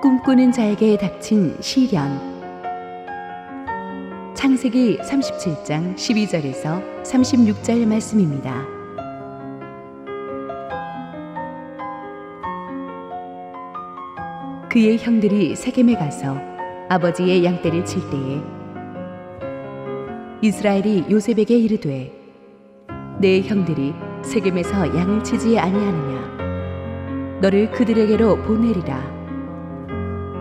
꿈꾸는 자에게 닥친 시련. 창세기 37장 12절에서 36절 말씀입니다. 그의 형들이 세겜에 가서 아버지의 양떼를 칠 때에 이스라엘이 요셉에게 이르되 내 형들이 세겜에서 양을 치지 아니하느냐, 너를 그들에게로 보내리라.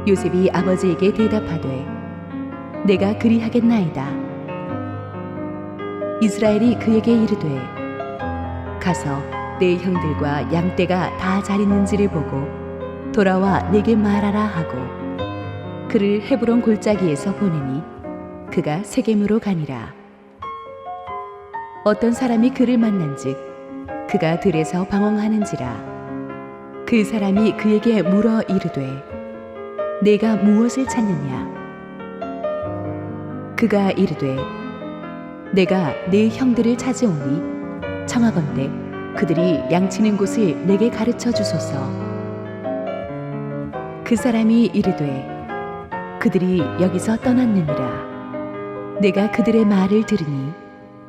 요셉이 아버지에게 대답하되 내가 그리하겠나이다. 이스라엘이 그에게 이르되 가서 내 형들과 양떼가 다 잘 있는지를 보고 돌아와 내게 말하라 하고 그를 헤브론 골짜기에서 보내니 그가 세겜으로 가니라. 어떤 사람이 그를 만난즉 그가 들에서 방황하는지라. 그 사람이 그에게 물어 이르되 내가 무엇을 찾느냐? 그가 이르되 내가 네 형들을 찾아오니 청하건대 그들이 양치는 곳을 내게 가르쳐 주소서. 그 사람이 이르되 그들이 여기서 떠났느니라. 내가 그들의 말을 들으니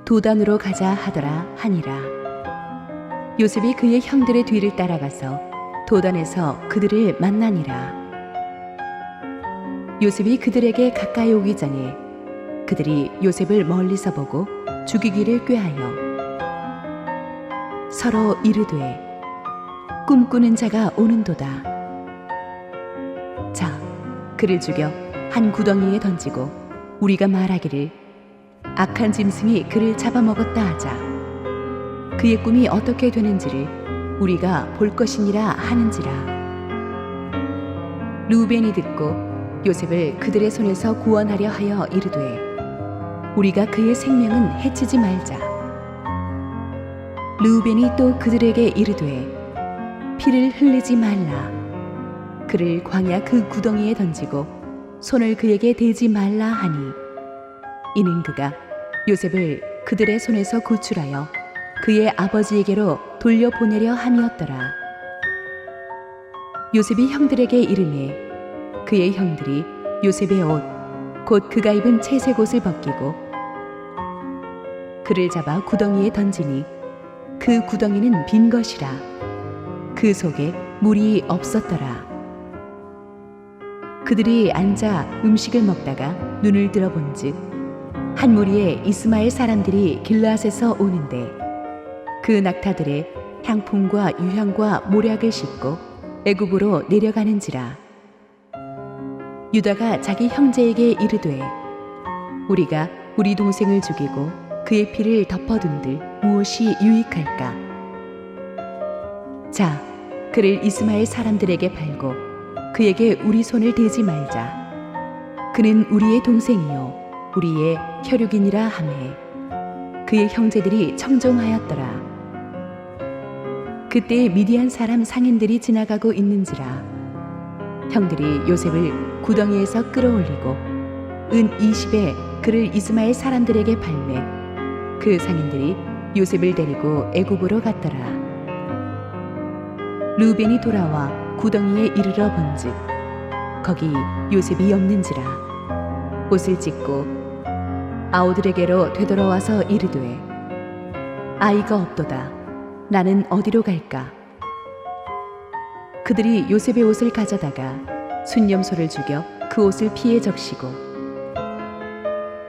도단으로 가자 하더라 하니라. 요셉이 그의 형들의 뒤를 따라가서 도단에서 그들을 만나니라. 요셉이 그들에게 가까이 오기 전에 그들이 요셉을 멀리서 보고 죽이기를 꾀하여 서로 이르되 꿈꾸는 자가 오는도다. 자, 그를 죽여 한 구덩이에 던지고 우리가 말하기를 악한 짐승이 그를 잡아먹었다 하자. 그의 꿈이 어떻게 되는지를 우리가 볼 것이니라 하는지라. 르우벤이 듣고 요셉을 그들의 손에서 구원하려 하여 이르되 우리가 그의 생명은 해치지 말자. 르우벤이 또 그들에게 이르되 피를 흘리지 말라. 그를 광야 그 구덩이에 던지고 손을 그에게 대지 말라 하니 이는 그가 요셉을 그들의 손에서 구출하여 그의 아버지에게로 돌려보내려 함이었더라. 요셉이 형들에게 이르매 그의 형들이 요셉의 옷 곧 그가 입은 채색 옷을 벗기고 그를 잡아 구덩이에 던지니 그 구덩이는 빈 것이라. 그 속에 물이 없었더라. 그들이 앉아 음식을 먹다가 눈을 들어본즉 한 무리의 이스마엘 사람들이 길르앗에서 오는데 그 낙타들의 향품과 유향과 모략을 싣고 애굽으로 내려가는지라. 유다가 자기 형제에게 이르되 우리가 우리 동생을 죽이고 그의 피를 덮어둔들 무엇이 유익할까? 자, 그를 이스마엘 사람들에게 팔고 그에게 우리 손을 대지 말자. 그는 우리의 동생이요 우리의 혈육이니라 하매 그의 형제들이 청종하였더라. 그때 미디안 사람 상인들이 지나가고 있는지라. 형들이 요셉을 구덩이에서 끌어올리고 은 20에 그를 이스마엘 사람들에게 팔매 그 상인들이 요셉을 데리고 애굽으로 갔더라. 르우벤이 돌아와 구덩이에 이르러 본즉 거기 요셉이 없는지라. 옷을 찢고 아우들에게로 되돌아와서 이르되 아이가 없도다. 나는 어디로 갈까? 그들이 요셉의 옷을 가져다가 순념소를 죽여 그 옷을 피에 적시고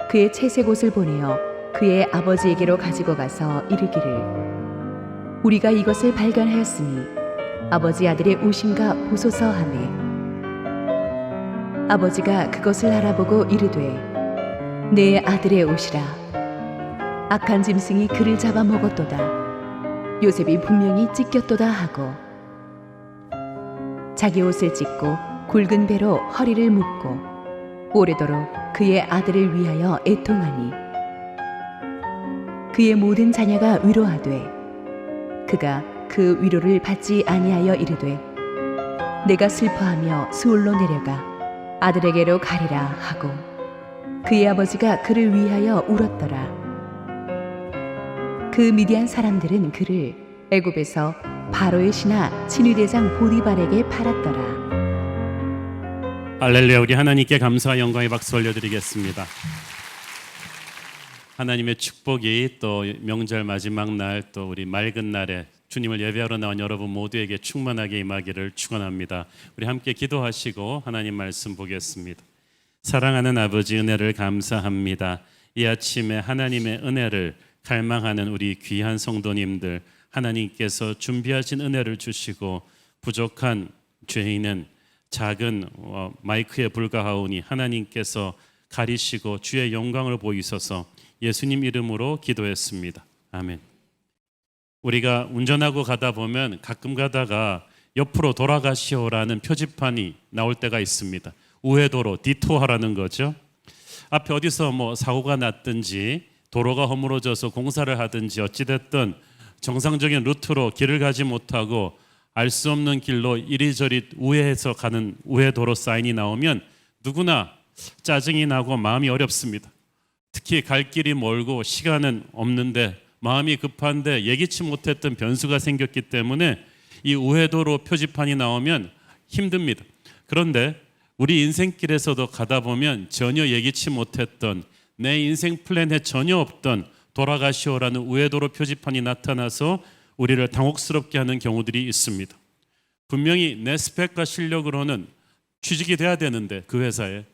그의 채색 옷을 보내어 그의 아버지에게로 가지고 가서 이르기를 우리가 이것을 발견하였으니 아버지 아들의 옷인가 보소서 하매 아버지가 그것을 알아보고 이르되 내 아들의 옷이라. 악한 짐승이 그를 잡아먹었도다. 요셉이 분명히 찢겼도다 하고 자기 옷을 찢고 굵은 배로 허리를 묶고 오래도록 그의 아들을 위하여 애통하니 그의 모든 자녀가 위로하되 그가 그 위로를 받지 아니하여 이르되 내가 슬퍼하며 스올로 내려가 아들에게로 가리라 하고 그의 아버지가 그를 위하여 울었더라. 그 미디안 사람들은 그를 애굽에서 바로의 신하 친위대장 보디발에게 팔았더라. 할렐루야. 우리 하나님께 감사와 영광의 박수 올려드리겠습니다. 하나님의 축복이 또 명절 마지막 날, 또 우리 맑은 날에 주님을 예배하러 나온 여러분 모두에게 충만하게 임하기를 축원합니다. 우리 함께 기도하시고 하나님 말씀 보겠습니다. 사랑하는 아버지, 은혜를 감사합니다. 이 아침에 하나님의 은혜를 갈망하는 우리 귀한 성도님들, 하나님께서 준비하신 은혜를 주시고 부족한 죄인은 작은 마이크에 불과하오니 하나님께서 가리시고 주의 영광을 보이소서. 예수님 이름으로 기도했습니다. 아멘. 우리가 운전하고 가다 보면 가끔 가다가 옆으로 돌아가시오라는 표지판이 나올 때가 있습니다. 우회도로, 디토어라는 거죠. 앞에 어디서 사고가 났든지 도로가 허물어져서 공사를 하든지 어찌됐든 정상적인 루트로 길을 가지 못하고 알 수 없는 길로 이리저리 우회해서 가는 우회도로 사인이 나오면 누구나 짜증이 나고 마음이 어렵습니다. 특히 갈 길이 멀고 시간은 없는데 마음이 급한데 예기치 못했던 변수가 생겼기 때문에 이 우회도로 표지판이 나오면 힘듭니다. 그런데 우리 인생길에서도 가다 보면 전혀 예기치 못했던, 내 인생 플랜에 전혀 없던 돌아가시오라는 우회도로 표지판이 나타나서 우리를 당혹스럽게 하는 경우들이 있습니다. 분명히 내 스펙과 실력으로는 취직이 돼야 되는데, 그 회사에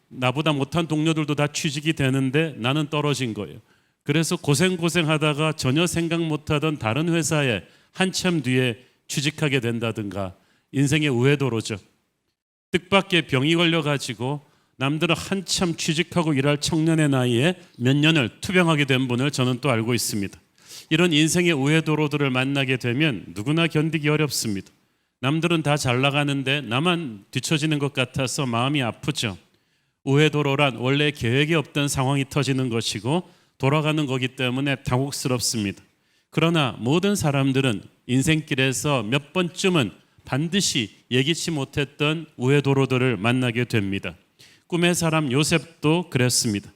나보다 못한 동료들도 다 취직이 되는데 나는 떨어진 거예요. 그래서 고생하다가 전혀 생각 못하던 다른 회사에 한참 뒤에 취직하게 된다든가, 인생의 우회도로죠. 뜻밖의 병이 걸려가지고 남들은 한참 취직하고 일할 청년의 나이에 몇 년을 투병하게 된 분을 저는 또 알고 있습니다. 이런 인생의 우회도로들을 만나게 되면 누구나 견디기 어렵습니다. 남들은 다 잘 나가는데 나만 뒤처지는 것 같아서 마음이 아프죠. 우회도로란 원래 계획이 없던 상황이 터지는 것이고 돌아가는 거기 때문에 당혹스럽습니다. 그러나 모든 사람들은 인생길에서 몇 번쯤은 반드시 예기치 못했던 우회도로들을 만나게 됩니다. 꿈의 사람 요셉도 그랬습니다.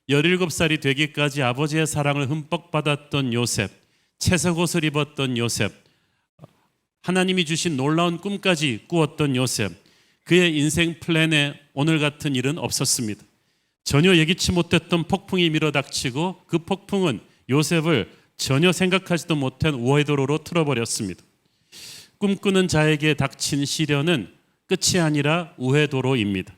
17살이 되기까지 아버지의 사랑을 흠뻑 받았던 요셉, 채색 옷을 입었던 요셉, 하나님이 주신 놀라운 꿈까지 꾸었던 요셉, 그의 인생 플랜에 오늘 같은 일은 없었습니다. 전혀 예기치 못했던 폭풍이 밀어닥치고 그 폭풍은 요셉을 전혀 생각하지도 못한 우회도로로 틀어버렸습니다. 꿈꾸는 자에게 닥친 시련은 끝이 아니라 우회도로입니다.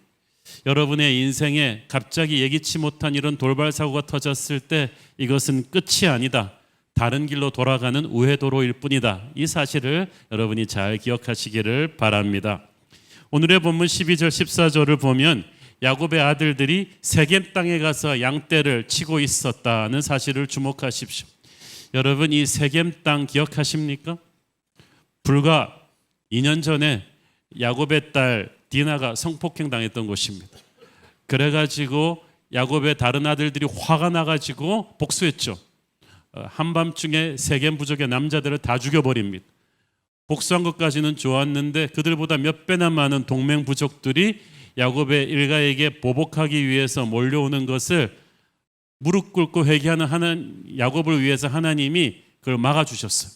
여러분의 인생에 갑자기 예기치 못한 이런 돌발 사고가 터졌을 때 이것은 끝이 아니다, 다른 길로 돌아가는 우회도로일 뿐이다. 이 사실을 여러분이 잘 기억하시기를 바랍니다. 오늘의 본문 12절 14절을 보면 야곱의 아들들이 세겜 땅에 가서 양떼를 치고 있었다는 사실을 주목하십시오. 여러분, 이 세겜 땅 기억하십니까? 불과 2년 전에 야곱의 딸 디나가 성폭행 당했던 곳입니다. 그래가지고 야곱의 다른 아들들이 화가 나가지고 복수했죠. 한밤중에 세겜 부족의 남자들을 다 죽여버립니다. 복수한 것까지는 좋았는데 그들보다 몇 배나 많은 동맹 부족들이 야곱의 일가에게 보복하기 위해서 몰려오는 것을 무릎 꿇고 회개하는 야곱을 위해서 하나님이 그걸 막아주셨어요.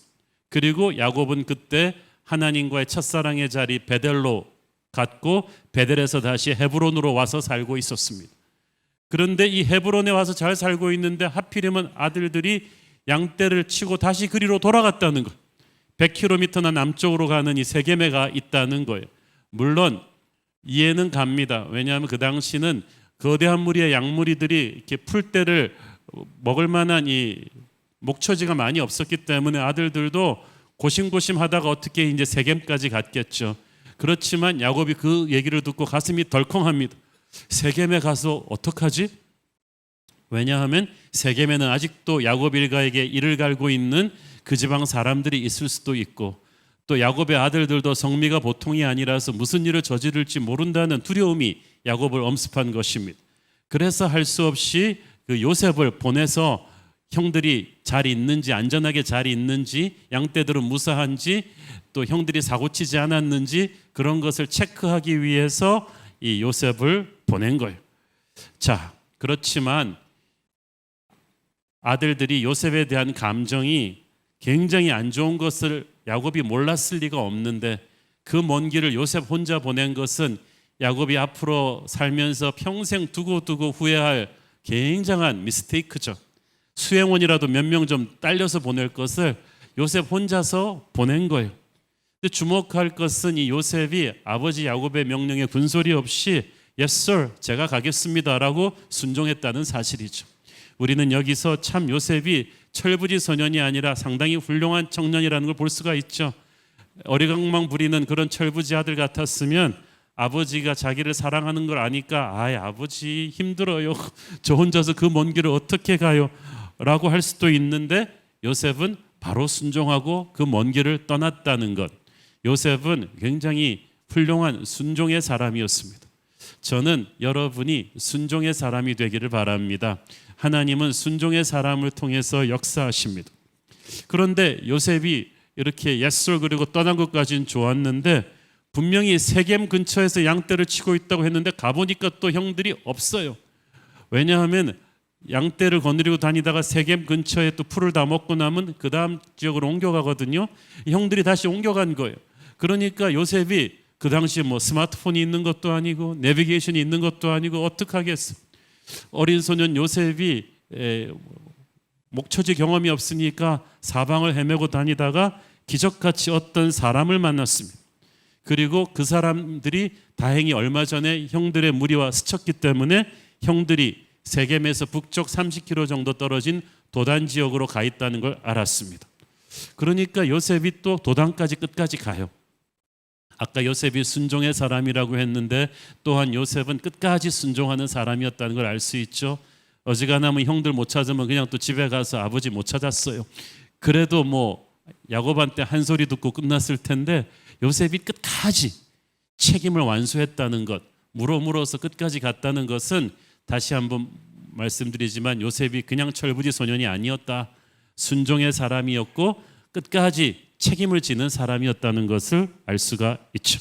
그리고 야곱은 그때 하나님과의 첫사랑의 자리 베델로 갔고 베델에서 다시 헤브론으로 와서 살고 있었습니다. 그런데 이 헤브론에 와서 잘 살고 있는데 하필이면 아들들이 양떼를 치고 다시 그리로 돌아갔다는 거예요. 100km나 남쪽으로 가는 이 세겜에가 있다는 거예요. 물론 이해는 갑니다. 왜냐하면 그 당시는 거대한 무리의 양무리들이 이렇게 풀떼를 먹을 만한 이 목초지가 많이 없었기 때문에 아들들도 고심고심하다가 어떻게 이제 세겜까지 갔겠죠. 그렇지만 야곱이 그 얘기를 듣고 가슴이 덜컹합니다. 세겜에 가서 어떡하지? 왜냐하면 세겜에는 아직도 야곱 일가에게 이를 갈고 있는 그 지방 사람들이 있을 수도 있고, 또 야곱의 아들들도 성미가 보통이 아니라서 무슨 일을 저지를지 모른다는 두려움이 야곱을 엄습한 것입니다. 그래서 할 수 없이 그 요셉을 보내서 형들이 잘 있는지, 안전하게 잘 있는지, 양떼들은 무사한지, 또 형들이 사고치지 않았는지 그런 것을 체크하기 위해서 이 요셉을 보낸 거예요. 자, 그렇지만 아들들이 요셉에 대한 감정이 굉장히 안 좋은 것을 야곱이 몰랐을 리가 없는데 그 먼 길을 요셉 혼자 보낸 것은 야곱이 앞으로 살면서 평생 두고두고 후회할 굉장한 미스테이크죠. 수행원이라도 몇 명 좀 딸려서 보낼 것을 요셉 혼자서 보낸 거예요. 근데 주목할 것은 이 요셉이 아버지 야곱의 명령에 군소리 없이 Yes sir, 제가 가겠습니다라고 순종했다는 사실이죠. 우리는 여기서 참 요셉이 철부지 소년이 아니라 상당히 훌륭한 청년이라는 걸 볼 수가 있죠. 어리광망 부리는 그런 철부지 아들 같았으면 아버지가 자기를 사랑하는 걸 아니까 아버지 힘들어요. 저 혼자서 그 먼 길을 어떻게 가요? 라고 할 수도 있는데 요셉은 바로 순종하고 그 먼 길을 떠났다는 것. 요셉은 굉장히 훌륭한 순종의 사람이었습니다. 저는 여러분이 순종의 사람이 되기를 바랍니다. 하나님은 순종의 사람을 통해서 역사하십니다. 그런데 요셉이 이렇게 옛술 그리고 떠난 것까지는 좋았는데 분명히 세겜 근처에서 양떼를 치고 있다고 했는데 가보니까 또 형들이 없어요. 왜냐하면 양떼를 거느리고 다니다가 세겜 근처에 또 풀을 다 먹고 나면 그 다음 지역으로 옮겨가거든요. 형들이 다시 옮겨간 거예요. 그러니까 요셉이 그 당시에 뭐 스마트폰이 있는 것도 아니고 내비게이션이 있는 것도 아니고 어떡하겠어. 어린 소년 요셉이 목초지 경험이 없으니까 사방을 헤매고 다니다가 기적같이 어떤 사람을 만났습니다. 그리고 그 사람들이 다행히 얼마 전에 형들의 무리와 스쳤기 때문에 형들이 세겜에서 북쪽 30km 정도 떨어진 도단 지역으로 가 있다는 걸 알았습니다. 그러니까 요셉이 또 도단까지 끝까지 가요. 아까 요셉이 순종의 사람이라고 했는데 또한 요셉은 끝까지 순종하는 사람이었다는 걸 알 수 있죠. 어지간하면 형들 못 찾으면 그냥 또 집에 가서 아버지 못 찾았어요. 그래도 뭐 야곱한테 한 소리 듣고 끝났을 텐데 요셉이 끝까지 책임을 완수했다는 것, 물어서 끝까지 갔다는 것은 다시 한번 말씀드리지만 요셉이 그냥 철부지 소년이 아니었다. 순종의 사람이었고 끝까지 책임을 지는 사람이었다는 것을 알 수가 있죠.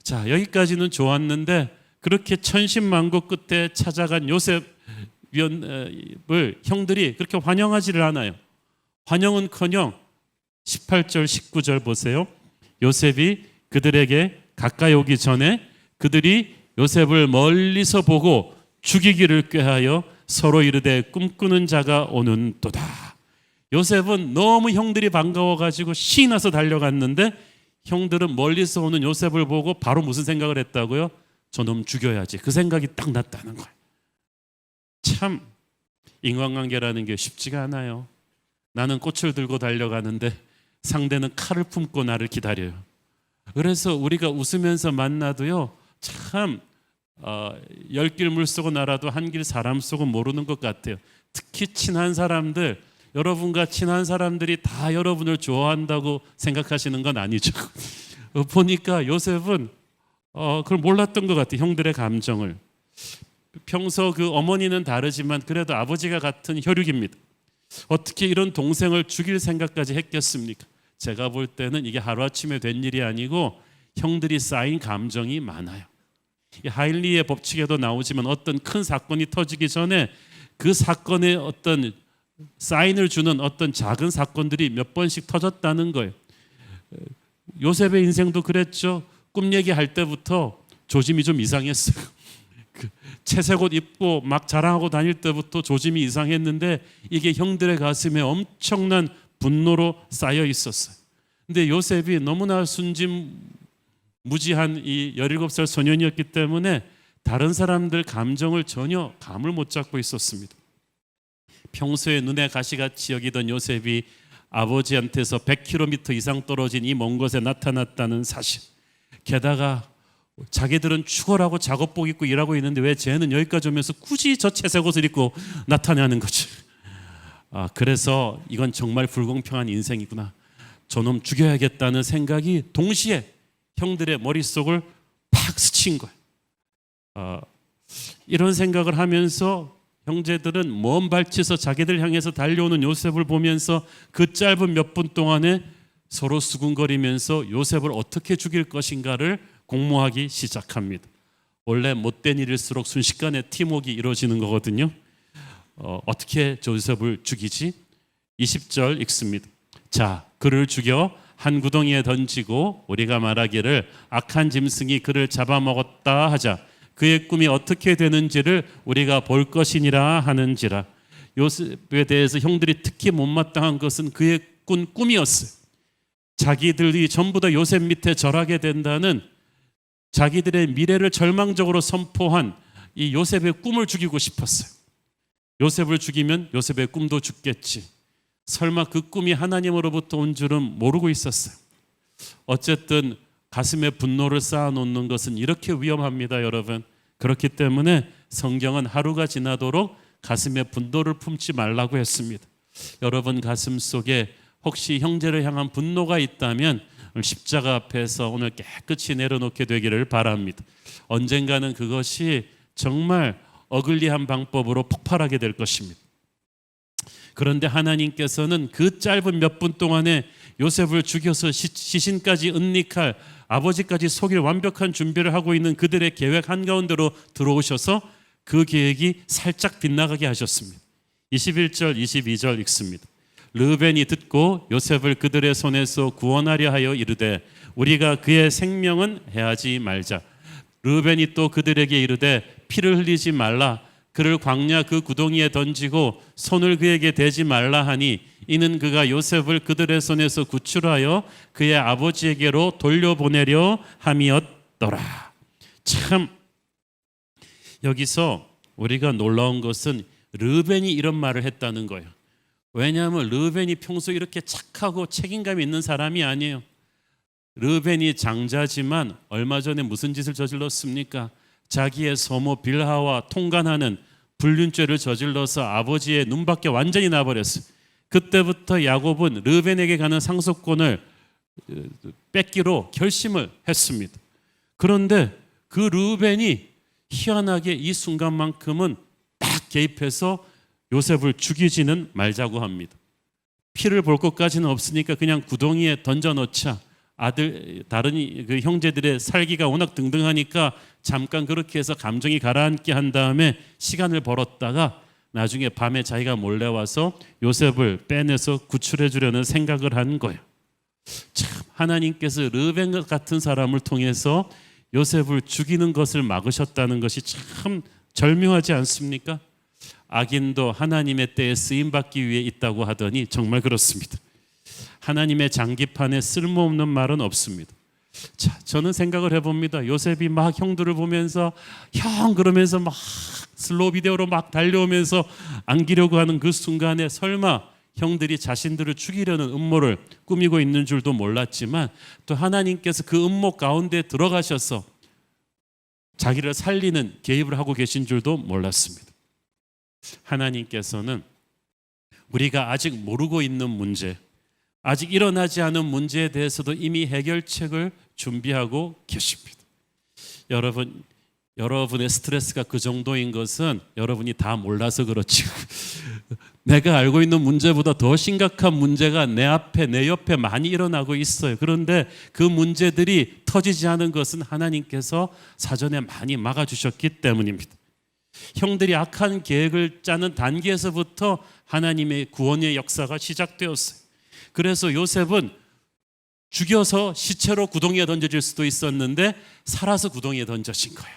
자, 여기까지는 좋았는데 그렇게 천신만고 끝에 찾아간 요셉을 형들이 그렇게 환영하지를 않아요. 환영은커녕 18절 19절 보세요. 요셉이 그들에게 가까이 오기 전에 그들이 요셉을 멀리서 보고 죽이기를 꾀하여 서로 이르되 꿈꾸는 자가 오는도다. 요셉은 너무 형들이 반가워가지고 신이 나서 달려갔는데 형들은 멀리서 오는 요셉을 보고 바로 무슨 생각을 했다고요? 저놈 죽여야지. 그 생각이 딱 났다는 거예요. 참 인간관계라는 게 쉽지가 않아요. 나는 꽃을 들고 달려가는데 상대는 칼을 품고 나를 기다려요. 그래서 우리가 웃으면서 만나도요 참 열길 물 쏘고 날아도 한 길 사람 쏘고 모르는 것 같아요. 특히 친한 사람들, 여러분과 친한 사람들이 다 여러분을 좋아한다고 생각하시는 건 아니죠. 보니까 요셉은 그걸 몰랐던 것 같아요. 형들의 감정을. 평소 그 어머니는 다르지만 그래도 아버지가 같은 혈육입니다. 어떻게 이런 동생을 죽일 생각까지 했겠습니까? 제가 볼 때는 이게 하루아침에 된 일이 아니고 형들이 쌓인 감정이 많아요. 하일리의 법칙에도 나오지만 어떤 큰 사건이 터지기 전에 그 사건에 어떤 사인을 주는 어떤 작은 사건들이 몇 번씩 터졌다는 거예요. 요셉의 인생도 그랬죠. 꿈 얘기할 때부터 조짐이 좀 이상했어요. 채색 옷 입고 막 자랑하고 다닐 때부터 조짐이 이상했는데 이게 형들의 가슴에 엄청난 분노로 쌓여 있었어요. 근데 요셉이 너무나 순진무지한 이 17살 소년이었기 때문에 다른 사람들 감정을 전혀 감을 못 잡고 있었습니다. 평소에 눈에 가시같이 여기던 요셉이 아버지한테서 100km 이상 떨어진 이 먼 곳에 나타났다는 사실, 게다가 자기들은 축월하고 작업복 입고 일하고 있는데 왜 쟤는 여기까지 오면서 굳이 저 채색 옷을 입고 나타나는 거지. 그래서 이건 정말 불공평한 인생이구나, 저놈 죽여야겠다는 생각이 동시에 형들의 머릿속을 팍 스친 거예요. 이런 생각을 하면서 형제들은 먼 발치에서 자기들 향해서 달려오는 요셉을 보면서 그 짧은 몇 분 동안에 서로 수군거리면서 요셉을 어떻게 죽일 것인가를 공모하기 시작합니다. 원래 못된 일일수록 순식간에 팀워크가 이루어지는 거거든요. 어떻게 요셉을 죽이지? 20절 읽습니다. 자, 그를 죽여 한 구덩이에 던지고 우리가 말하기를 악한 짐승이 그를 잡아먹었다 하자. 그의 꿈이 어떻게 되는지를 우리가 볼 것이니라 하는지라. 요셉에 대해서 형들이 특히 못마땅한 것은 그의 꾼 꿈이었어요. 자기들이 전부 다 요셉 밑에 절하게 된다는 자기들의 미래를 절망적으로 선포한 이 요셉의 꿈을 죽이고 싶었어요. 요셉을 죽이면 요셉의 꿈도 죽겠지. 설마 그 꿈이 하나님으로부터 온 줄은 모르고 있었어요. 어쨌든 가슴에 분노를 쌓아놓는 것은 이렇게 위험합니다, 여러분. 그렇기 때문에 성경은 하루가 지나도록 가슴에 분노를 품지 말라고 했습니다. 여러분 가슴 속에 혹시 형제를 향한 분노가 있다면 십자가 앞에서 오늘 깨끗이 내려놓게 되기를 바랍니다. 언젠가는 그것이 정말 어글리한 방법으로 폭발하게 될 것입니다. 그런데 하나님께서는 그 짧은 몇 분 동안에 요셉을 죽여서 시신까지 은닉할, 아버지까지 속일 완벽한 준비를 하고 있는 그들의 계획 한가운데로 들어오셔서 그 계획이 살짝 빗나가게 하셨습니다. 21절 22절 읽습니다. 르벤이 듣고 요셉을 그들의 손에서 구원하려 하여 이르되 우리가 그의 생명은 해하지 말자. 르벤이 또 그들에게 이르되 피를 흘리지 말라. 그를 광야 그 구덩이에 던지고 손을 그에게 대지 말라 하니 이는 그가 요셉을 그들의 손에서 구출하여 그의 아버지에게로 돌려보내려 함이었더라. 참 여기서 우리가 놀라운 것은 르벤이 이런 말을 했다는 거예요. 왜냐하면 르벤이 평소에 이렇게 착하고 책임감 있는 사람이 아니에요. 르벤이 장자지만 얼마 전에 무슨 짓을 저질렀습니까? 자기의 서모 빌하와 통간하는 불륜죄를 저질러서 아버지의 눈밖에 완전히 나버렸어요. 그때부터 야곱은 르벤에게 가는 상속권을 뺏기로 결심을 했습니다. 그런데 그 르벤이 희한하게 이 순간만큼은 딱 개입해서 요셉을 죽이지는 말자고 합니다. 피를 볼 것까지는 없으니까 그냥 구덩이에 던져놓자. 다른 그 형제들의 살기가 워낙 등등하니까 잠깐 그렇게 해서 감정이 가라앉게 한 다음에 시간을 벌었다가 나중에 밤에 자기가 몰래 와서 요셉을 빼내서 구출해 주려는 생각을 한 거예요. 참 하나님께서 르벤 같은 사람을 통해서 요셉을 죽이는 것을 막으셨다는 것이 참 절묘하지 않습니까? 악인도 하나님의 때에 쓰임받기 위해 있다고 하더니 정말 그렇습니다. 하나님의 장기판에 쓸모없는 말은 없습니다. 자, 저는 생각을 해봅니다. 요셉이 막 형들을 보면서 형 그러면서 막 슬로우 비디오로 막 달려오면서 안기려고 하는 그 순간에 설마 형들이 자신들을 죽이려는 음모를 꾸미고 있는 줄도 몰랐지만 또 하나님께서 그 음모 가운데 들어가셔서 자기를 살리는 개입을 하고 계신 줄도 몰랐습니다. 하나님께서는 우리가 아직 모르고 있는 문제, 아직 일어나지 않은 문제에 대해서도 이미 해결책을 준비하고 계십니다. 여러분의 스트레스가 그 정도인 것은 여러분이 다 몰라서 그렇지. 내가 알고 있는 문제보다 더 심각한 문제가 내 앞에, 내 옆에 많이 일어나고 있어요. 그런데 그 문제들이 터지지 않은 것은 하나님께서 사전에 많이 막아주셨기 때문입니다. 형들이 악한 계획을 짜는 단계에서부터 하나님의 구원의 역사가 시작되었어요. 그래서 요셉은 죽여서 시체로 구덩이에 던져질 수도 있었는데 살아서 구덩이에 던져진 거예요.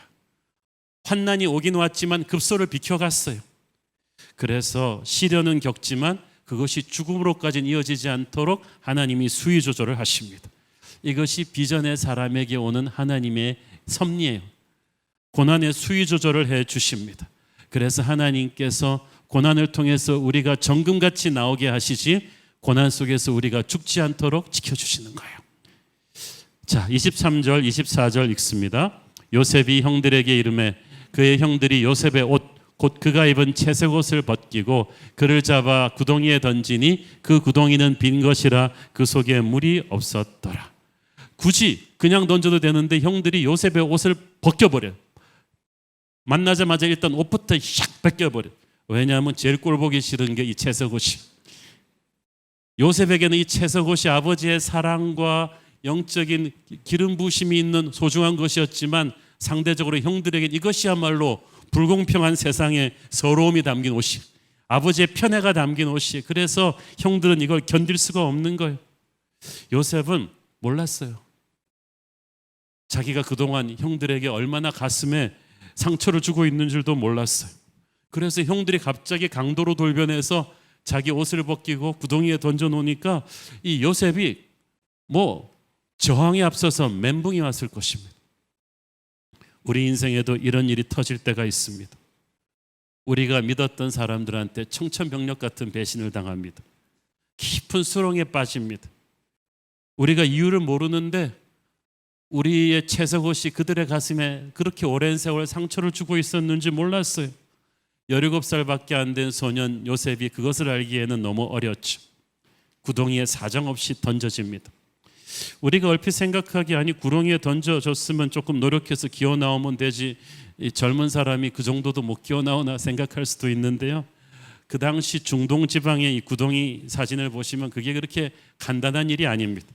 환난이 오긴 왔지만 급소를 비켜갔어요. 그래서 시련은 겪지만 그것이 죽음으로까지는 이어지지 않도록 하나님이 수위 조절을 하십니다. 이것이 비전의 사람에게 오는 하나님의 섭리예요. 고난의 수위 조절을 해 주십니다. 그래서 하나님께서 고난을 통해서 우리가 정금같이 나오게 하시지 고난 속에서 우리가 죽지 않도록 지켜주시는 거예요. 자, 23절 24절 읽습니다. 요셉이 형들에게 이르매 그의 형들이 요셉의 옷 곧 그가 입은 채색 옷을 벗기고 그를 잡아 구덩이에 던지니 그 구덩이는 빈 것이라 그 속에 물이 없었더라. 굳이 그냥 던져도 되는데 형들이 요셉의 옷을 벗겨버려요. 만나자마자 일단 옷부터 샥 벗겨버려요. 왜냐하면 제일 꼴보기 싫은 게 이 채색 옷이. 요셉에게는 이 채색 옷이 아버지의 사랑과 영적인 기름 부으심이 있는 소중한 것이었지만 상대적으로 형들에게는 이것이야말로 불공평한 세상에 서러움이 담긴 옷이, 아버지의 편애가 담긴 옷이. 그래서 형들은 이걸 견딜 수가 없는 거예요. 요셉은 몰랐어요. 자기가 그동안 형들에게 얼마나 가슴에 상처를 주고 있는 줄도 몰랐어요. 그래서 형들이 갑자기 강도로 돌변해서 자기 옷을 벗기고 구덩이에 던져놓으니까 이 요셉이 저항에 앞서서 멘붕이 왔을 것입니다. 우리 인생에도 이런 일이 터질 때가 있습니다. 우리가 믿었던 사람들한테 청천벽력 같은 배신을 당합니다. 깊은 수렁에 빠집니다. 우리가 이유를 모르는데 우리의 채색옷이 그들의 가슴에 그렇게 오랜 세월 상처를 주고 있었는지 몰랐어요. 17살밖에 안 된 소년 요셉이 그것을 알기에는 너무 어렸죠. 구덩이에 사정없이 던져집니다. 우리가 얼핏 생각하기에 아니 구덩이에 던져줬으면 조금 노력해서 기어 나오면 되지, 이 젊은 사람이 그 정도도 못 기어 나오나 생각할 수도 있는데요. 그 당시 중동 지방의 이 구덩이 사진을 보시면 그게 그렇게 간단한 일이 아닙니다.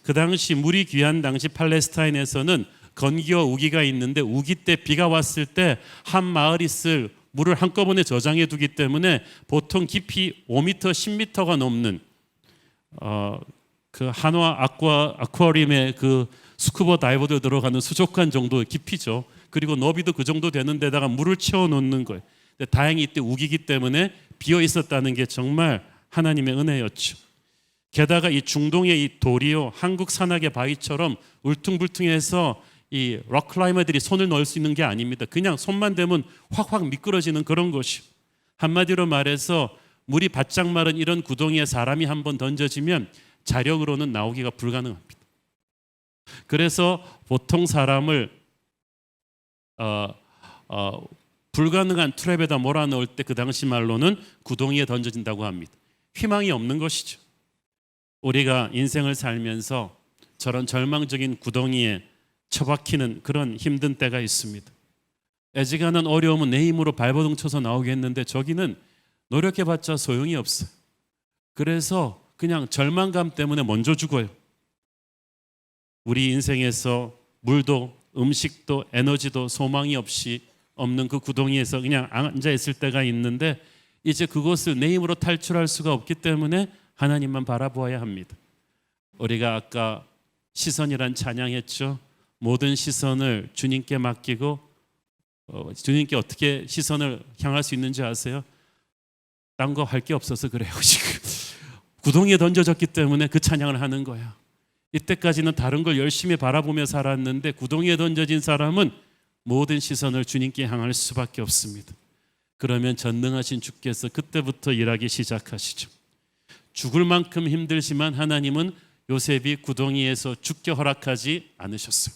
그 당시 물이 귀한 당시 팔레스타인에서는 건기와 우기가 있는데 우기 때 비가 왔을 때 한 마을이 쓸 물을 한꺼번에 저장해 두기 때문에 보통 깊이 5m, 10m가 넘는 그 한화 아쿠아리움의 그 스쿠버 다이버들 들어가는 수족관 정도 깊이죠. 그리고 너비도 그 정도 되는 데다가 물을 채워 놓는 거예요. 근데 다행히 이때 우기기 때문에 비어 있었다는 게 정말 하나님의 은혜였죠. 게다가 이 중동의 이 돌이요, 한국 산악의 바위처럼 울퉁불퉁해서 이 록클라이머들이 손을 넣을 수 있는 게 아닙니다. 그냥 손만 대면 확확 미끄러지는 그런 것이. 한마디로 말해서 물이 바짝 마른 이런 구덩이에 사람이 한번 던져지면 자력으로는 나오기가 불가능합니다. 그래서 보통 사람을 불가능한 트랩에다 몰아넣을 때 그 당시 말로는 구덩이에 던져진다고 합니다. 희망이 없는 것이죠. 우리가 인생을 살면서 저런 절망적인 구덩이에 처박히는 그런 힘든 때가 있습니다. 애지간한 어려움은 내 힘으로 발버둥 쳐서 나오겠는데 저기는 노력해봤자 소용이 없어요. 그래서 그냥 절망감 때문에 먼저 죽어요. 우리 인생에서 물도 음식도 에너지도 소망이 없이 없는 그 구덩이에서 그냥 앉아 있을 때가 있는데 이제 그것을 내 힘으로 탈출할 수가 없기 때문에 하나님만 바라보아야 합니다. 우리가 아까 시선이란 찬양했죠. 모든 시선을 주님께 맡기고 주님께 어떻게 시선을 향할 수 있는지 아세요? 딴 거 할 게 없어서 그래요. 지금 구덩이에 던져졌기 때문에 그 찬양을 하는 거야. 이때까지는 다른 걸 열심히 바라보며 살았는데 구덩이에 던져진 사람은 모든 시선을 주님께 향할 수밖에 없습니다. 그러면 전능하신 주께서 그때부터 일하기 시작하시죠. 죽을 만큼 힘들지만 하나님은 요셉이 구덩이에서 죽게 허락하지 않으셨어요.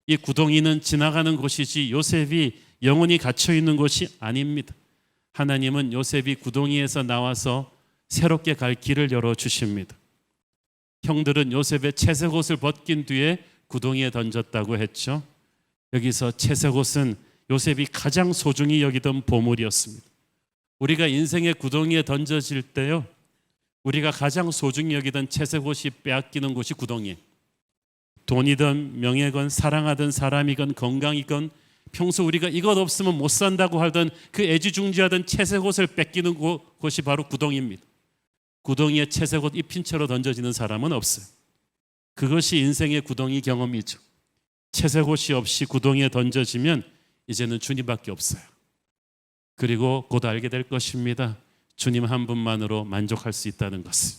이 구덩이는 지나가는 곳이지 요셉이 영원히 갇혀 있는 곳이 아닙니다. 하나님은 요셉이 구덩이에서 나와서 새롭게 갈 길을 열어주십니다. 형들은 요셉의 채색옷을 벗긴 뒤에 구덩이에 던졌다고 했죠. 여기서 채색옷은 요셉이 가장 소중히 여기던 보물이었습니다. 우리가 인생의 구덩이에 던져질 때요, 우리가 가장 소중히 여기던 채색옷이 빼앗기는 곳이 구덩이에요. 돈이든 명예건 사랑하던 사람이건 건강이건 평소 우리가 이것 없으면 못 산다고 하던 그 애지중지하던 채색옷을 뺏기는 곳이 바로 구덩이입니다. 구덩이에 채색옷 입힌 채로 던져지는 사람은 없어요. 그것이 인생의 구덩이 경험이죠. 채색옷이 없이 구덩이에 던져지면 이제는 주님밖에 없어요. 그리고 곧 알게 될 것입니다. 주님 한 분만으로 만족할 수 있다는 것을.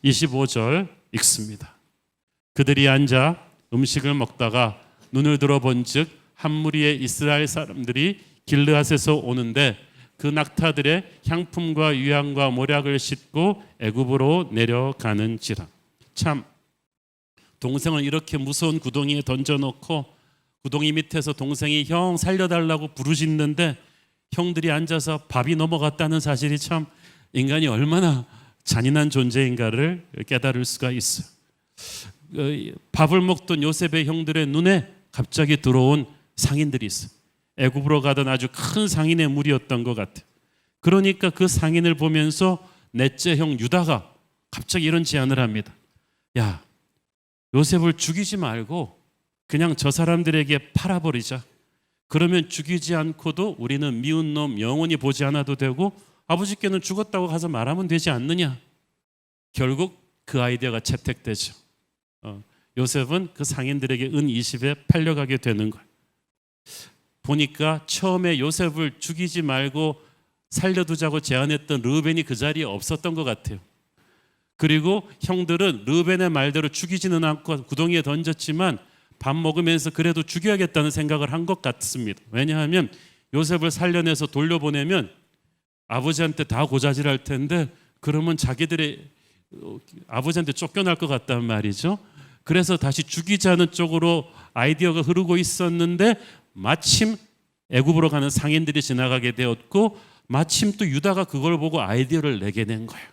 25절 읽습니다. 그들이 앉아 음식을 먹다가 눈을 들어본즉 한 무리의 이스라엘 사람들이 길르앗에서 오는데 그 낙타들의 향품과 유향과 모략을 싣고 애굽으로 내려가는지라. 참, 동생을 이렇게 무서운 구덩이에 던져놓고 구덩이 밑에서 동생이 형 살려달라고 부르짖는데 형들이 앉아서 밥이 넘어갔다는 사실이 참 인간이 얼마나 잔인한 존재인가를 깨달을 수가 있어요. 밥을 먹던 요셉의 형들의 눈에 갑자기 들어온 상인들이 있어요. 애굽으로 가던 아주 큰 상인의 무리였던 것 같아요. 그러니까 그 상인을 보면서 넷째 형 유다가 갑자기 이런 제안을 합니다. 야, 요셉을 죽이지 말고 그냥 저 사람들에게 팔아버리자. 그러면 죽이지 않고도 우리는 미운 놈 영원히 보지 않아도 되고 아버지께는 죽었다고 가서 말하면 되지 않느냐. 결국 그 아이디어가 채택되죠. 요셉은 그 상인들에게 은 20에 팔려가게 되는 거예요. 보니까 처음에 요셉을 죽이지 말고 살려두자고 제안했던 르우벤이 그 자리에 없었던 것 같아요. 그리고 형들은 르우벤의 말대로 죽이지는 않고 구덩이에 던졌지만 밥 먹으면서 그래도 죽여야겠다는 생각을 한 것 같습니다. 왜냐하면 요셉을 살려내서 돌려보내면 아버지한테 다 고자질할 텐데 그러면 자기들의 아버지한테 쫓겨날 것 같단 말이죠. 그래서 다시 죽이자는 쪽으로 아이디어가 흐르고 있었는데 마침 애굽으로 가는 상인들이 지나가게 되었고 마침 또 유다가 그걸 보고 아이디어를 내게 된 거예요.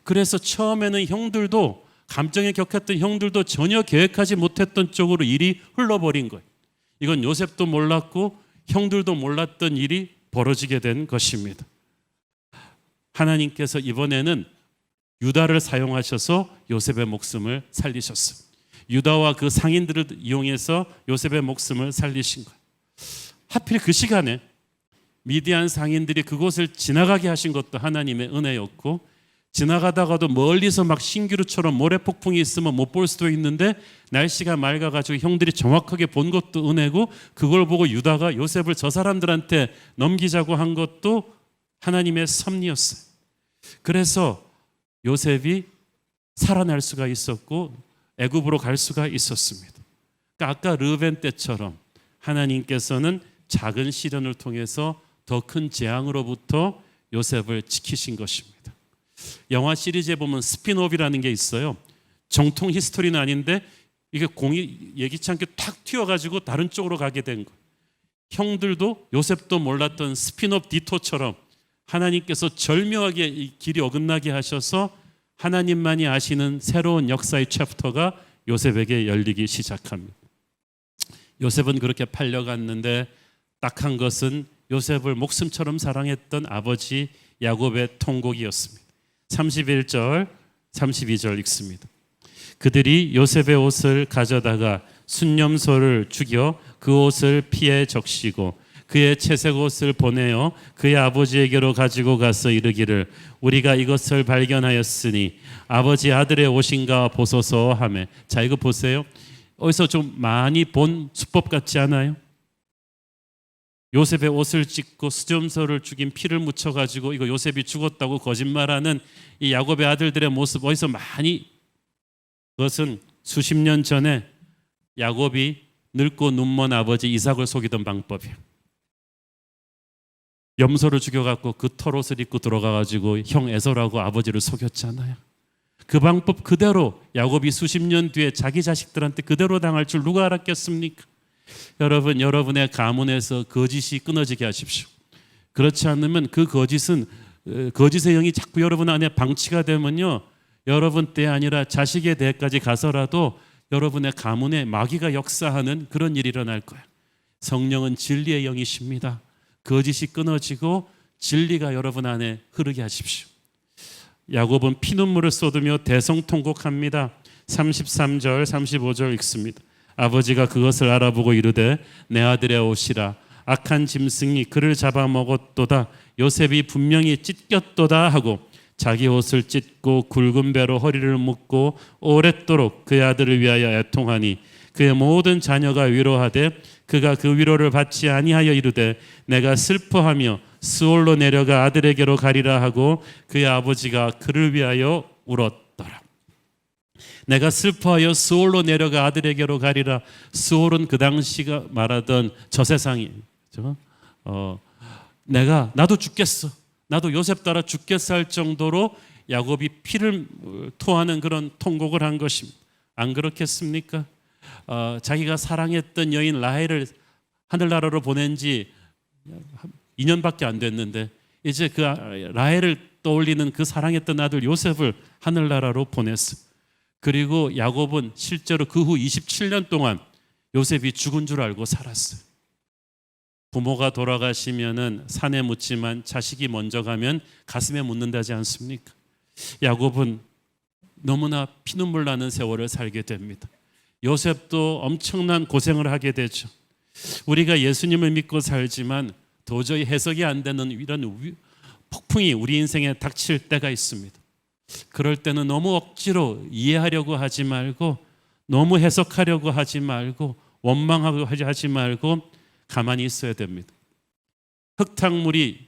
그래서 처음에는 형들도 감정에 격했던 형들도 전혀 계획하지 못했던 쪽으로 일이 흘러버린 거예요. 이건 요셉도 몰랐고 형들도 몰랐던 일이 벌어지게 된 것입니다. 하나님께서 이번에는 유다를 사용하셔서 요셉의 목숨을 살리셨어요. 유다와 그 상인들을 이용해서 요셉의 목숨을 살리신 거예요. 하필 그 시간에 미디안 상인들이 그곳을 지나가게 하신 것도 하나님의 은혜였고 지나가다가도 멀리서 막 신기루처럼 모래폭풍이 있으면 못 볼 수도 있는데 날씨가 맑아가지고 형들이 정확하게 본 것도 은혜고 그걸 보고 유다가 요셉을 저 사람들한테 넘기자고 한 것도 하나님의 섭리였어요. 그래서 요셉이 살아날 수가 있었고 애굽으로 갈 수가 있었습니다. 그러니까 아까 르벤 때처럼 하나님께서는 작은 시련을 통해서 더 큰 재앙으로부터 요셉을 지키신 것입니다. 영화 시리즈에 보면 스핀오프라는 게 있어요. 정통 히스토리는 아닌데 이게 공이 예기치 않게 탁 튀어가지고 다른 쪽으로 가게 된 거예요. 형들도 요셉도 몰랐던 스핀오프 디토처럼 하나님께서 절묘하게 이 길이 어긋나게 하셔서 하나님만이 아시는 새로운 역사의 챕터가 요셉에게 열리기 시작합니다. 요셉은 그렇게 팔려갔는데 딱 한 것은 요셉을 목숨처럼 사랑했던 아버지 야곱의 통곡이었습니다. 31절, 32절 읽습니다. 그들이 요셉의 옷을 가져다가 순념소를 죽여 그 옷을 피에 적시고 그의 채색 옷을 보내어 그의 아버지에게로 가지고 가서 이르기를 우리가 이것을 발견하였으니 아버지 아들의 옷인가 보소서 하매. 자, 이거 보세요. 어디서 좀 많이 본 수법 같지 않아요? 요셉의 옷을 찢고 수점소를 죽인 피를 묻혀가지고 이거 요셉이 죽었다고 거짓말하는 이 야곱의 아들들의 모습 어디서 많이, 그것은 수십 년 전에 야곱이 늙고 눈먼 아버지 이삭을 속이던 방법이에요. 염소를 죽여갖고 그 털옷을 입고 들어가가지고 형 에서라고 아버지를 속였잖아요. 그 방법 그대로 야곱이 수십 년 뒤에 자기 자식들한테 그대로 당할 줄 누가 알았겠습니까? 여러분, 여러분의 가문에서 거짓이 끊어지게 하십시오. 그렇지 않으면 그 거짓은 거짓의 영이 자꾸 여러분 안에 방치가 되면요, 여러분 때 아니라 자식의 대까지 가서라도 여러분의 가문에 마귀가 역사하는 그런 일이 일어날 거예요. 성령은 진리의 영이십니다. 거짓이 끊어지고 진리가 여러분 안에 흐르게 하십시오. 야곱은 피눈물을 쏟으며 대성통곡합니다. 33절 35절 읽습니다. 아버지가 그것을 알아보고 이르되 내 아들의 옷이라 악한 짐승이 그를 잡아먹었도다. 요셉이 분명히 찢겼도다 하고 자기 옷을 찢고 굵은 배로 허리를 묶고 오랫도록 그의 아들을 위하여 애통하니 그의 모든 자녀가 위로하되 그가 그 위로를 받지 아니하여 이르되 내가 슬퍼하며 스올로 내려가 아들에게로 가리라 하고 그의 아버지가 그를 위하여 울었더라. 내가 슬퍼하여 스올로 내려가 아들에게로 가리라. 스올은 그 당시가 말하던 저 세상이죠. 나도 죽겠어. 나도 요셉 따라 죽겠어 할 정도로 야곱이 피를 토하는 그런 통곡을 한 것입니다. 안 그렇겠습니까? 자기가 사랑했던 여인 라헬을 하늘나라로 보낸 지 2년밖에 안 됐는데 이제 그 라헬을 떠올리는 그 사랑했던 아들 요셉을 하늘나라로 보냈어요. 그리고 야곱은 실제로 그 후 27년 동안 요셉이 죽은 줄 알고 살았어요. 부모가 돌아가시면은 산에 묻지만 자식이 먼저 가면 가슴에 묻는다지 않습니까? 야곱은 너무나 피눈물 나는 세월을 살게 됩니다. 요셉도 엄청난 고생을 하게 되죠. 우리가 예수님을 믿고 살지만 도저히 해석이 안 되는 이런 폭풍이 우리 인생에 닥칠 때가 있습니다. 그럴 때는 너무 억지로 이해하려고 하지 말고, 너무 해석하려고 하지 말고, 원망하고 하지 말고 가만히 있어야 됩니다. 흙탕물이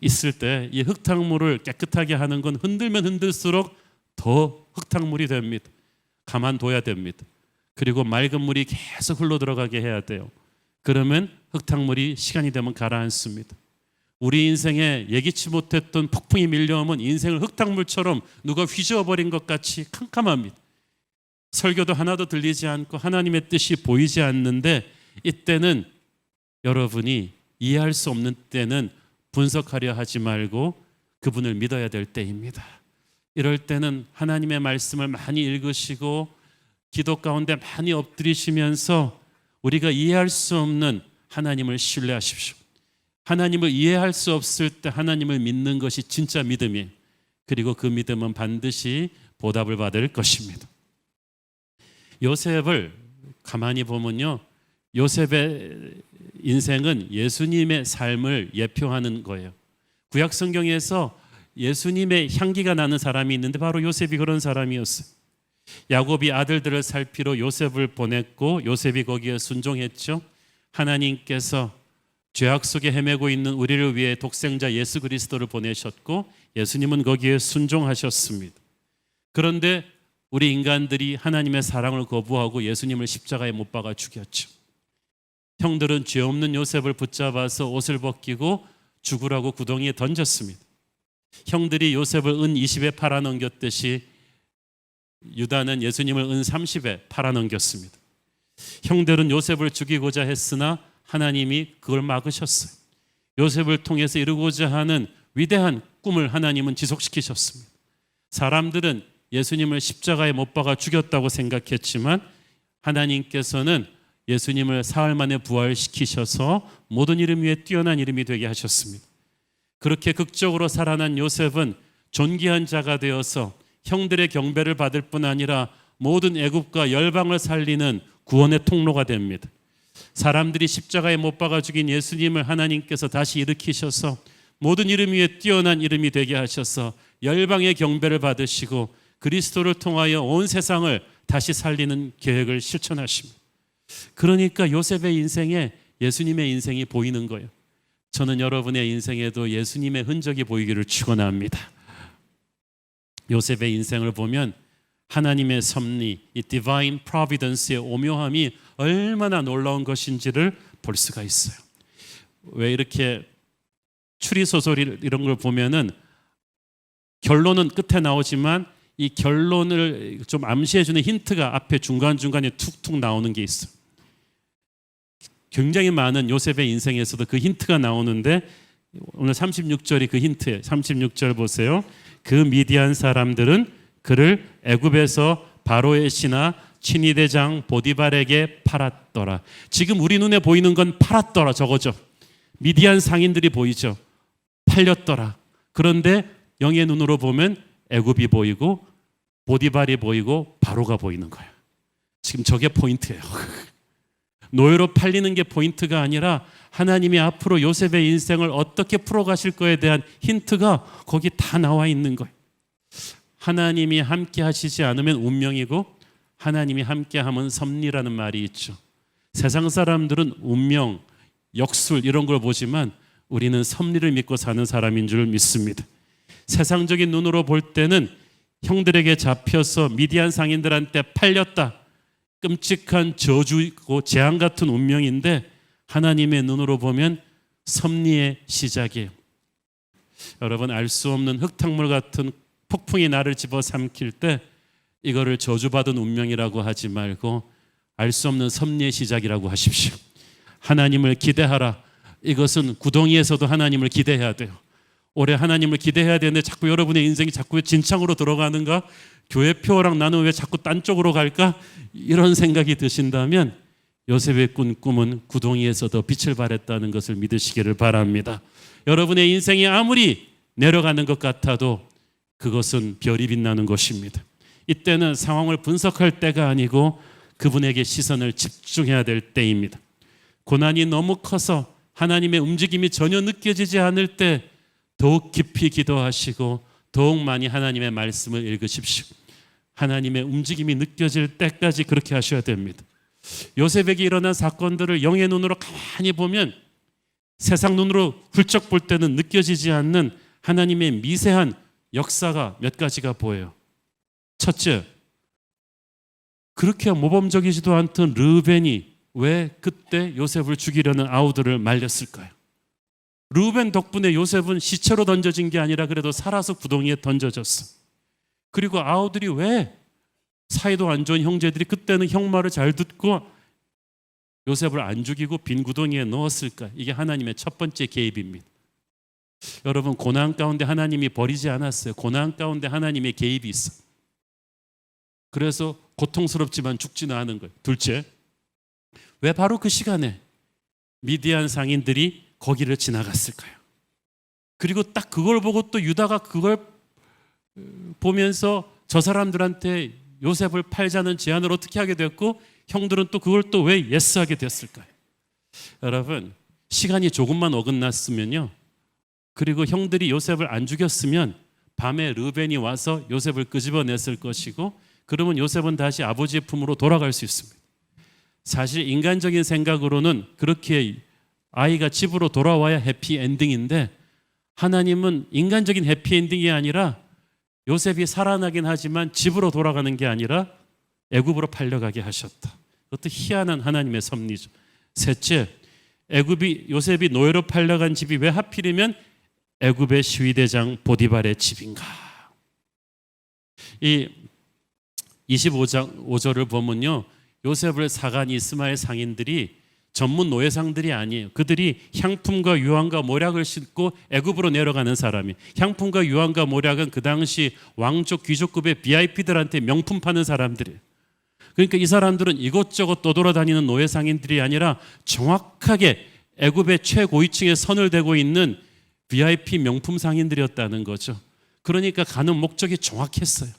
있을 때 이 흙탕물을 깨끗하게 하는 건 흔들면 흔들수록 더 흙탕물이 됩니다. 가만둬야 됩니다. 그리고 맑은 물이 계속 흘러 들어가게 해야 돼요. 그러면 흙탕물이 시간이 되면 가라앉습니다. 우리 인생에 예기치 못했던 폭풍이 밀려오면 인생을 흙탕물처럼 누가 휘저어버린 것 같이 캄캄합니다. 설교도 하나도 들리지 않고 하나님의 뜻이 보이지 않는데, 이때는 여러분이 이해할 수 없는 때는 분석하려 하지 말고 그분을 믿어야 될 때입니다. 이럴 때는 하나님의 말씀을 많이 읽으시고 기도 가운데 많이 엎드리시면서 우리가 이해할 수 없는 하나님을 신뢰하십시오. 하나님을 이해할 수 없을 때 하나님을 믿는 것이 진짜 믿음이에요. 그리고 그 믿음은 반드시 보답을 받을 것입니다. 요셉을 가만히 보면요, 요셉의 인생은 예수님의 삶을 예표하는 거예요. 구약 성경에서 예수님의 향기가 나는 사람이 있는데 바로 요셉이 그런 사람이었어요. 야곱이 아들들을 살피러 요셉을 보냈고 요셉이 거기에 순종했죠. 하나님께서 죄악 속에 헤매고 있는 우리를 위해 독생자 예수 그리스도를 보내셨고 예수님은 거기에 순종하셨습니다. 그런데 우리 인간들이 하나님의 사랑을 거부하고 예수님을 십자가에 못 박아 죽였죠. 형들은 죄 없는 요셉을 붙잡아서 옷을 벗기고 죽으라고 구덩이에 던졌습니다. 형들이 요셉을 은 20에 팔아넘겼듯이 유다는 예수님을 은 30에 팔아넘겼습니다. 형들은 요셉을 죽이고자 했으나 하나님이 그걸 막으셨어요. 요셉을 통해서 이루고자 하는 위대한 꿈을 하나님은 지속시키셨습니다. 사람들은 예수님을 십자가에 못 박아 죽였다고 생각했지만 하나님께서는 예수님을 사흘 만에 부활시키셔서 모든 이름 위에 뛰어난 이름이 되게 하셨습니다. 그렇게 극적으로 살아난 요셉은 존귀한 자가 되어서 형들의 경배를 받을 뿐 아니라 모든 애국과 열방을 살리는 구원의 통로가 됩니다. 사람들이 십자가에 못 박아 죽인 예수님을 하나님께서 다시 일으키셔서 모든 이름 위에 뛰어난 이름이 되게 하셔서 열방의 경배를 받으시고 그리스도를 통하여 온 세상을 다시 살리는 계획을 실천하십니다. 그러니까 요셉의 인생에 예수님의 인생이 보이는 거예요. 저는 여러분의 인생에도 예수님의 흔적이 보이기를 축원합니다. 요셉의 인생을 보면 하나님의 섭리, 이 Divine Providence의 오묘함이 얼마나 놀라운 것인지를 볼 수가 있어요. 왜 이렇게 추리소설 이런 걸 보면은 결론은 끝에 나오지만 이 결론을 좀 암시해주는 힌트가 앞에 중간중간에 툭툭 나오는 게 있어요. 굉장히 많은 요셉의 인생에서도 그 힌트가 나오는데 오늘 36절이 그 힌트예요. 36절 보세요. 그 미디안 사람들은 그를 애굽에서 바로의 신하 친위대장 보디발에게 팔았더라. 지금 우리 눈에 보이는 건 팔았더라 저거죠. 미디안 상인들이 보이죠. 팔렸더라. 그런데 영의 눈으로 보면 애굽이 보이고 보디발이 보이고 바로가 보이는 거예요. 지금 저게 포인트예요. 노예로 팔리는 게 포인트가 아니라 하나님이 앞으로 요셉의 인생을 어떻게 풀어가실 거에 대한 힌트가 거기 다 나와 있는 거예요. 하나님이 함께 하시지 않으면 운명이고 하나님이 함께 하면 섭리라는 말이 있죠. 세상 사람들은 운명, 역술 이런 걸 보지만 우리는 섭리를 믿고 사는 사람인 줄 믿습니다. 세상적인 눈으로 볼 때는 형들에게 잡혀서 미디안 상인들한테 팔렸다. 끔찍한 저주이고 재앙 같은 운명인데 하나님의 눈으로 보면 섭리의 시작이에요. 여러분 알 수 없는 흙탕물 같은 폭풍이 나를 집어삼킬 때 이거를 저주받은 운명이라고 하지 말고 알 수 없는 섭리의 시작이라고 하십시오. 하나님을 기대하라. 이것은 구덩이에서도 하나님을 기대해야 돼요. 올해 하나님을 기대해야 되는데 자꾸 여러분의 인생이 자꾸 진창으로 들어가는가? 교회표랑 나는 왜 자꾸 딴 쪽으로 갈까? 이런 생각이 드신다면 요셉의 꾼 꿈은 구덩이에서도 빛을 발했다는 것을 믿으시기를 바랍니다. 여러분의 인생이 아무리 내려가는 것 같아도 그것은 별이 빛나는 것입니다. 이때는 상황을 분석할 때가 아니고 그분에게 시선을 집중해야 될 때입니다. 고난이 너무 커서 하나님의 움직임이 전혀 느껴지지 않을 때 더욱 깊이 기도하시고 더욱 많이 하나님의 말씀을 읽으십시오. 하나님의 움직임이 느껴질 때까지 그렇게 하셔야 됩니다. 요셉에게 일어난 사건들을 영의 눈으로 가만히 보면 세상 눈으로 훌쩍 볼 때는 느껴지지 않는 하나님의 미세한 역사가 몇 가지가 보여요. 첫째, 그렇게 모범적이지도 않던 르우벤이 왜 그때 요셉을 죽이려는 아우들을 말렸을까요? 르우벤 덕분에 요셉은 시체로 던져진 게 아니라 그래도 살아서 구덩이에 던져졌어. 그리고 아우들이 왜 사이도 안 좋은 형제들이 그때는 형 말을 잘 듣고 요셉을 안 죽이고 빈 구덩이에 넣었을까? 이게 하나님의 첫 번째 개입입니다. 여러분, 고난 가운데 하나님이 버리지 않았어요. 고난 가운데 하나님의 개입이 있어. 그래서 고통스럽지만 죽지는 않은 거예요. 둘째, 왜 바로 그 시간에 미디안 상인들이 거기를 지나갔을까요? 그리고 딱 그걸 보고 또 유다가 그걸 보면서 저 사람들한테 요셉을 팔자는 제안을 어떻게 하게 됐고 형들은 또 그걸 또 왜 예스하게 됐을까요? 여러분, 시간이 조금만 어긋났으면요, 그리고 형들이 요셉을 안 죽였으면 밤에 르벤이 와서 요셉을 끄집어냈을 것이고 그러면 요셉은 다시 아버지의 품으로 돌아갈 수 있습니다. 사실 인간적인 생각으로는 그렇게 아이가 집으로 돌아와야 해피엔딩인데 하나님은 인간적인 해피엔딩이 아니라 요셉이 살아나긴 하지만 집으로 돌아가는 게 아니라 애굽으로 팔려가게 하셨다. 그것도 희한한 하나님의 섭리죠. 셋째, 요셉이 노예로 팔려간 집이 왜 하필이면 애굽의 시위대장 보디발의 집인가? 이 25장 5절을 보면요, 요셉을 사간 이스마엘 상인들이 전문 노예상들이 아니에요. 그들이 향품과 유황과 모략을 싣고 애굽으로 내려가는 사람이. 향품과 유황과 모략은 그 당시 왕족 귀족급의 VIP들한테 명품 파는 사람들이에요. 그러니까 이 사람들은 이곳저곳 떠돌아다니는 노예상인들이 아니라 정확하게 애굽의 최고위층에 선을 대고 있는 VIP 명품 상인들이었다는 거죠. 그러니까 가는 목적이 정확했어요.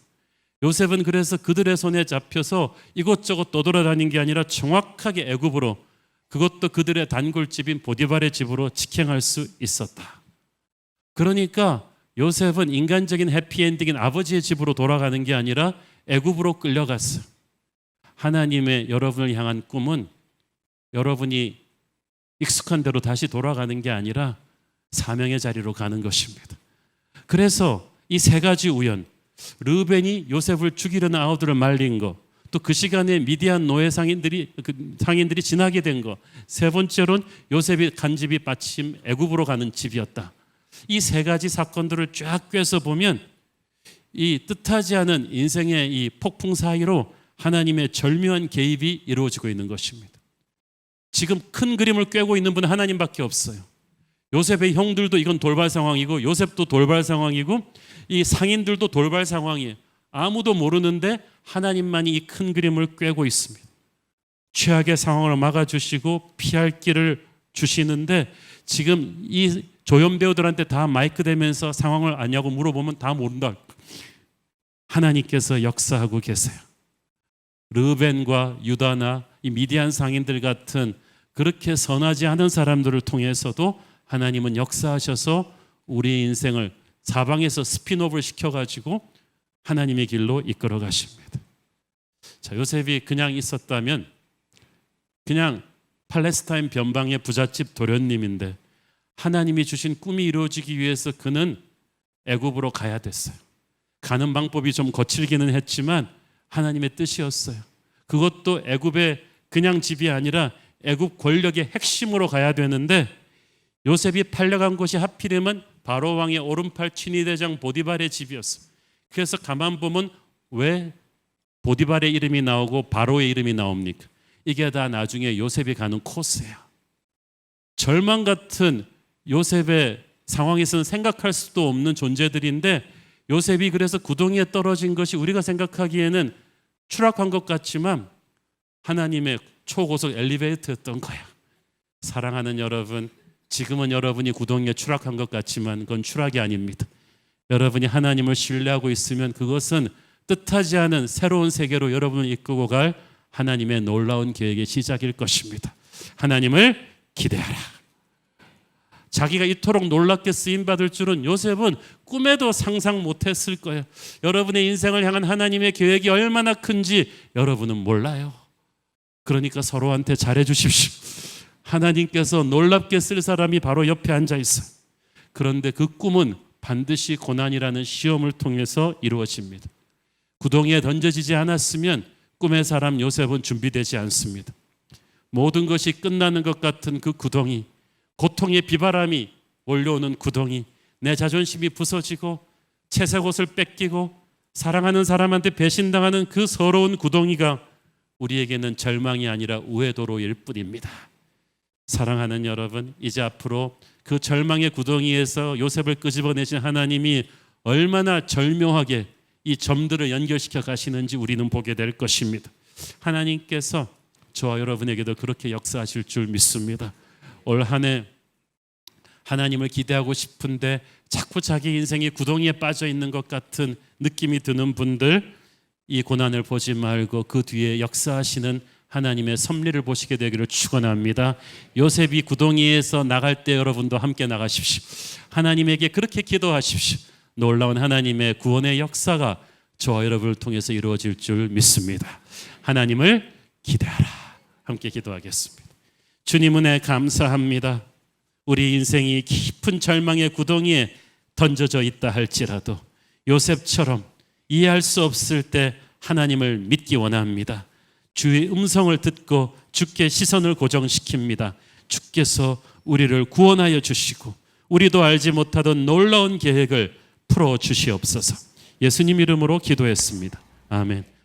요셉은 그래서 그들의 손에 잡혀서 이곳저곳 떠돌아다닌 게 아니라 정확하게 애굽으로, 그것도 그들의 단골집인 보디발의 집으로 직행할 수 있었다. 그러니까 요셉은 인간적인 해피엔딩인 아버지의 집으로 돌아가는 게 아니라 애굽으로 끌려갔어요. 하나님의 여러분을 향한 꿈은 여러분이 익숙한 대로 다시 돌아가는 게 아니라 사명의 자리로 가는 것입니다. 그래서 이 세 가지 우연, 르벤이 요셉을 죽이려는 아우들을 말린 거, 또 그 시간에 미디안 노예 상인들이 지나게 된 거, 세 번째로는 요셉이 간 집이 마침 애굽으로 가는 집이었다. 이 세 가지 사건들을 쫙 꿰서 보면 이 뜻하지 않은 인생의 이 폭풍 사이로 하나님의 절묘한 개입이 이루어지고 있는 것입니다. 지금 큰 그림을 꿰고 있는 분은 하나님밖에 없어요. 요셉의 형들도 이건 돌발 상황이고 요셉도 돌발 상황이고 이 상인들도 돌발 상황이에요. 아무도 모르는데 하나님만이 이 큰 그림을 꿰고 있습니다. 최악의 상황을 막아주시고 피할 길을 주시는데 지금 이 조연 배우들한테 다 마이크 대면서 상황을 아냐고 물어보면 다 모른다. 하나님께서 역사하고 계세요. 르벤과 유다나 이 미디안 상인들 같은 그렇게 선하지 않은 사람들을 통해서도 하나님은 역사하셔서 우리 인생을 사방에서 스피노프를 시켜가지고 하나님의 길로 이끌어 가십니다. 자, 요셉이 그냥 있었다면 그냥 팔레스타인 변방의 부잣집 도련님인데 하나님이 주신 꿈이 이루어지기 위해서 그는 애굽으로 가야 됐어요. 가는 방법이 좀 거칠기는 했지만 하나님의 뜻이었어요. 그것도 애굽의 그냥 집이 아니라 애굽 권력의 핵심으로 가야 되는데 요셉이 팔려간 곳이 하필이면 바로 왕의 오른팔 친위대장 보디발의 집이었어요. 그래서 가만 보면 왜 보디발의 이름이 나오고 바로의 이름이 나옵니까? 이게 다 나중에 요셉이 가는 코스예요. 절망 같은 요셉의 상황에서는 생각할 수도 없는 존재들인데 요셉이 그래서 구덩이에 떨어진 것이 우리가 생각하기에는 추락한 것 같지만 하나님의 초고속 엘리베이터였던 거야. 사랑하는 여러분, 지금은 여러분이 구덩이에 추락한 것 같지만 그건 추락이 아닙니다. 여러분이 하나님을 신뢰하고 있으면 그것은 뜻하지 않은 새로운 세계로 여러분을 이끌고 갈 하나님의 놀라운 계획의 시작일 것입니다. 하나님을 기대하라. 자기가 이토록 놀랍게 쓰임받을 줄은 요셉은 꿈에도 상상 못했을 거예요. 여러분의 인생을 향한 하나님의 계획이 얼마나 큰지 여러분은 몰라요. 그러니까 서로한테 잘해 주십시오. 하나님께서 놀랍게 쓸 사람이 바로 옆에 앉아 있어요. 그런데 그 꿈은 반드시 고난이라는 시험을 통해서 이루어집니다. 구덩이에 던져지지 않았으면 꿈의 사람 요셉은 준비되지 않습니다. 모든 것이 끝나는 것 같은 그 구덩이, 고통의 비바람이 몰려오는 구덩이, 내 자존심이 부서지고 채색 옷을 뺏기고 사랑하는 사람한테 배신당하는 그 서러운 구덩이가 우리에게는 절망이 아니라 우회도로일 뿐입니다. 사랑하는 여러분, 이제 앞으로 그 절망의 구덩이에서 요셉을 끄집어내신 하나님이 얼마나 절묘하게 이 점들을 연결시켜 가시는지 우리는 보게 될 것입니다. 하나님께서 저와 여러분에게도 그렇게 역사하실 줄 믿습니다. 올 한 해 하나님을 기대하고 싶은데 자꾸 자기 인생이 구덩이에 빠져 있는 것 같은 느낌이 드는 분들, 이 고난을 보지 말고 그 뒤에 역사하시는 하나님의 섭리를 보시게 되기를 축원합니다. 요셉이 구덩이에서 나갈 때 여러분도 함께 나가십시오. 하나님에게 그렇게 기도하십시오. 놀라운 하나님의 구원의 역사가 저와 여러분을 통해서 이루어질 줄 믿습니다. 하나님을 기대하라. 함께 기도하겠습니다. 주님 은혜 감사합니다. 우리 인생이 깊은 절망의 구덩이에 던져져 있다 할지라도 요셉처럼 이해할 수 없을 때 하나님을 믿기 원합니다. 주의 음성을 듣고 주께 시선을 고정시킵니다. 주께서 우리를 구원하여 주시고 우리도 알지 못하던 놀라운 계획을 풀어 주시옵소서. 예수님 이름으로 기도했습니다. 아멘.